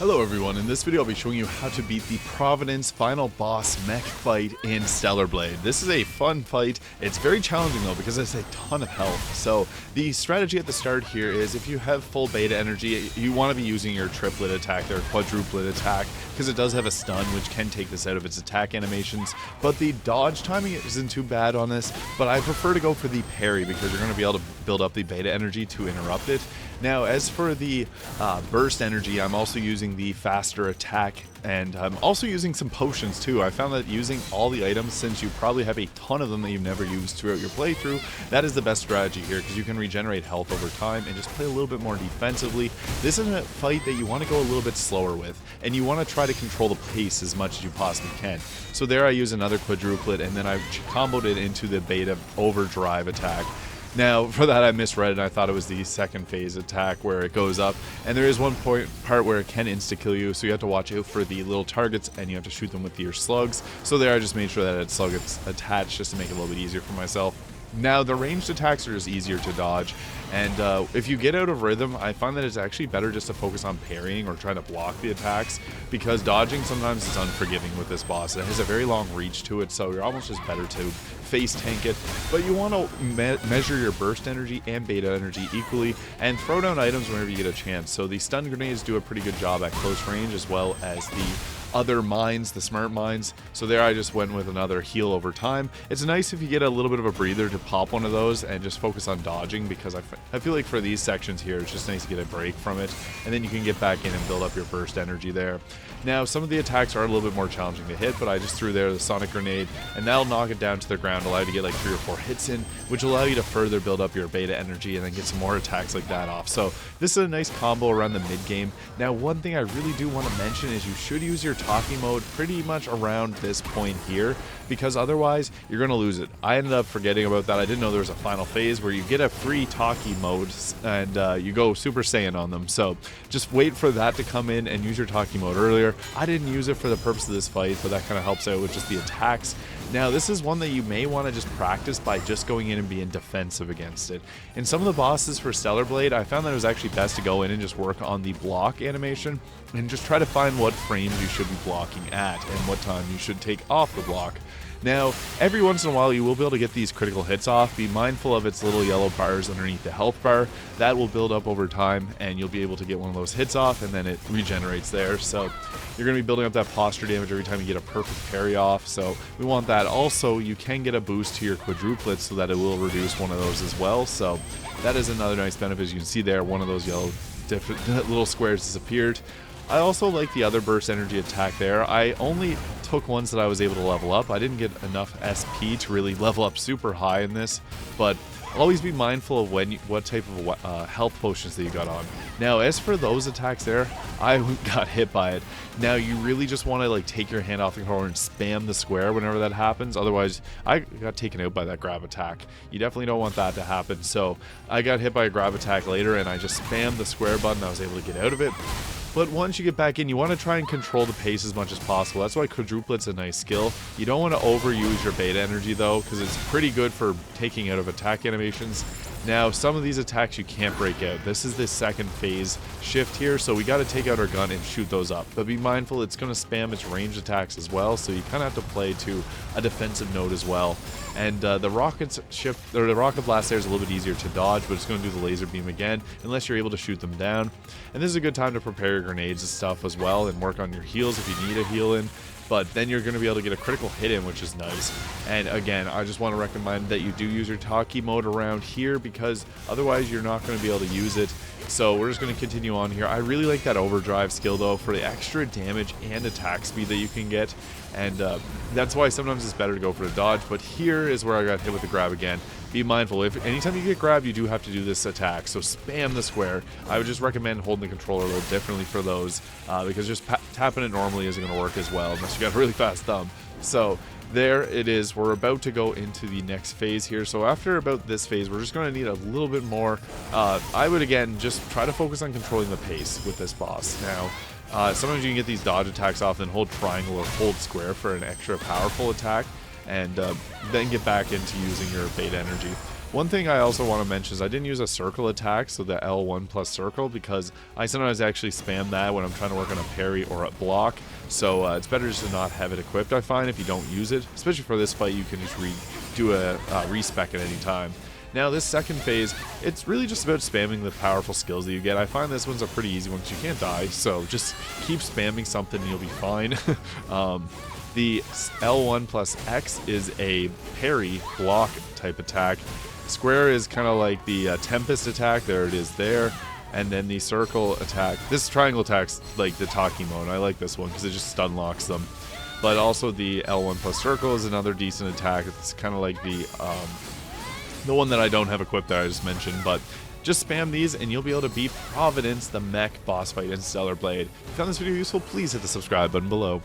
Hello everyone, in this video I'll be showing you how to beat the Providence final boss mech fight in Stellar Blade. This is a fun fight. It's very challenging though because it's a ton of health. So the strategy at the start here is if you have full beta energy, you want to be using your triplet attack, their quadruplet attack, because it does have a stun which can take this out of its attack animations. But the dodge timing isn't too bad on this, but I prefer to go for the parry because you're going to be able to build up the beta energy to interrupt it. Now as for the burst energy, I'm also using the faster attack, and I'm also using some potions too. I found that using all the items, since you probably have a ton of them that you've never used throughout your playthrough, that is the best strategy here because you can regenerate health over time and just play a little bit more defensively. This is a fight that you want to go a little bit slower with, and you want to try to control the pace as much as you possibly can. So there I use another quadruplet, and then I comboed it into the beta overdrive attack. Now, for that I misread it, and I thought it was the second phase attack where it goes up, and there is one part where it can insta-kill you, so you have to watch out for the little targets, and you have to shoot them with your slugs. So there I just made sure that its slug gets attached just to make it a little bit easier for myself. Now, the ranged attacks are just easier to dodge, and if you get out of rhythm, I find that it's actually better just to focus on parrying or trying to block the attacks, because dodging sometimes is unforgiving with this boss. It has a very long reach to it, so you're almost just better to face tank it, but you want to measure your burst energy and beta energy equally, and throw down items whenever you get a chance. So the stun grenades do a pretty good job at close range, as well as the other mines, the smart mines. So there I just went with another heal over time. It's nice if you get a little bit of a breather to pop one of those and just focus on dodging, because I feel like for these sections here it's just nice to get a break from it, and then you can get back in and build up your burst energy there. Now some of the attacks are a little bit more challenging to hit, but I just threw there the sonic grenade, and that'll knock it down to the ground, allow you to get like 3 or 4 hits in, which allow you to further build up your beta energy and then get some more attacks like that off. So this is a nice combo around the mid game. Now one thing I really do want to mention is you should use your talkie mode pretty much around this point here, because otherwise you're going to lose it. I ended up forgetting about that. I didn't know there was a final phase where you get a free talkie mode and you go Super Saiyan on them. So just wait for that to come in and use your talkie mode earlier. I didn't use it for the purpose of this fight, but that kind of helps out with just the attacks. Now this is one that you may want to just practice by just going in and being defensive against it. In some of the bosses for Stellar Blade, I found that it was actually best to go in and just work on the block animation and just try to find what frames you should be blocking at and what time you should take off the block. Now, every once in a while you will be able to get these critical hits off. Be mindful of its little yellow bars underneath the health bar. That will build up over time, and you'll be able to get one of those hits off, and then it regenerates there. So you're going to be building up that posture damage every time you get a perfect parry off, so we want that. Also, you can get a boost to your quadruplet so that it will reduce one of those as well. So that is another nice benefit. As you can see there, one of those yellow little squares disappeared. I also like the other burst energy attack there. I only took ones that I was able to level up. I didn't get enough SP to really level up super high in this, but always be mindful of what type of health potions that you got on. Now, as for those attacks there, I got hit by it. Now, you really just want to like take your hand off the controller and spam the square whenever that happens. Otherwise, I got taken out by that grab attack. You definitely don't want that to happen. So I got hit by a grab attack later, and I just spammed the square button. I was able to get out of it. But once you get back in, you want to try and control the pace as much as possible. That's why quadruplet's a nice skill. You don't want to overuse your beta energy though, because it's pretty good for taking out of attack animations. Now, some of these attacks you can't break out. This is the second phase shift here, so we got to take out our gun and shoot those up. But be mindful, it's going to spam its ranged attacks as well, so you kind of have to play to a defensive note as well. And the rocket blast there is a little bit easier to dodge, but it's going to do the laser beam again, unless you're able to shoot them down. And this is a good time to prepare your grenades and stuff as well, and work on your heals if you need a heal in. But then you're going to be able to get a critical hit in, which is nice. And again, I just want to recommend that you do use your talkie mode around here, because otherwise you're not going to be able to use it. So we're just going to continue on here. I really like that overdrive skill though, for the extra damage and attack speed that you can get. And that's why sometimes it's better to go for the dodge. But here is where I got hit with the grab again. Be mindful, if anytime you get grabbed, you do have to do this attack, so spam the square. I would just recommend holding the controller a little differently for those, because just tapping it normally isn't going to work as well unless you got a really fast thumb. So there it is. We're about to go into the next phase here. So after about this phase, we're just going to need a little bit more. I would again just try to focus on controlling the pace with this boss. Now, sometimes you can get these dodge attacks off and hold triangle or hold square for an extra powerful attack, and then get back into using your beta energy. One thing I also want to mention is I didn't use a circle attack, so the L1 plus circle, because I sometimes actually spam that when I'm trying to work on a parry or a block. So it's better just to not have it equipped, I find, if you don't use it. Especially for this fight, you can just do a respec at any time. Now this second phase, it's really just about spamming the powerful skills that you get. I find this one's a pretty easy one because you can't die, so just keep spamming something and you'll be fine. The L1 plus X is a parry block type attack. Square is kind of like the Tempest attack, there it is there. And then the circle attack, this triangle attack's like the Taki mode. I like this one because it just stun locks them. But also the L1 plus circle is another decent attack. It's kind of like the one that I don't have equipped that I just mentioned, but just spam these and you'll be able to beat Providence, the mech boss fight in Stellar Blade. If you found this video useful, please hit the subscribe button below.